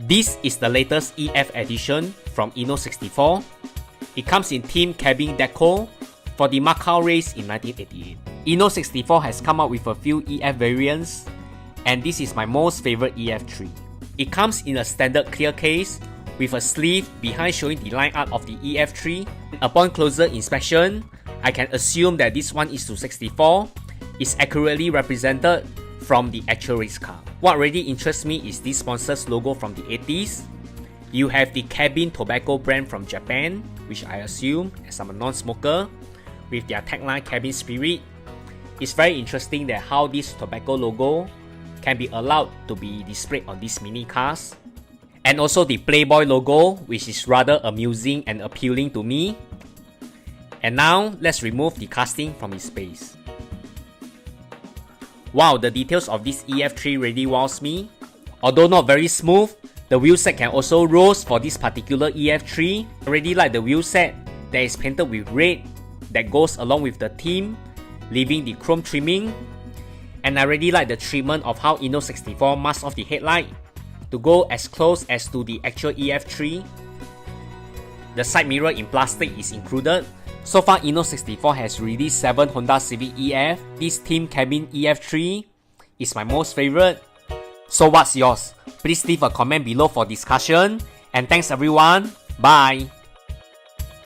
This is the latest EF edition from Inno64. It comes in Team Cabin Deco for the Macau race in 1988. Inno64 has come up with a few EF variants, and this is my most favorite EF3. It comes in a standard clear case with a sleeve behind showing the line art of the EF3. Upon closer inspection, I can assume that this one is to 64 is accurately represented from the actual race car. What really interests me is this sponsor's logo from the 80s. You have the Cabin Tobacco brand from Japan, which I assume, as I'm a non-smoker, with their tagline Cabin Spirit. It's very interesting that how this tobacco logo can be allowed to be displayed on these mini cars. And also the Playboy logo, which is rather amusing and appealing to me. And now, let's remove the casting from its base. Wow, the details of this EF3 really wows me. Although not very smooth, the wheel set can also roast for this particular EF3. I really like the wheel set that is painted with red that goes along with the theme, leaving the chrome trimming. And I really like the treatment of how Inno64 masks off the headlight to go as close as to the actual EF3. The side mirror in plastic is included. So far, Inno64 has released 7 Honda Civic EF. This Team Cabin EF3 is my most favorite. So what's yours? Please leave a comment below for discussion. And thanks everyone. Bye.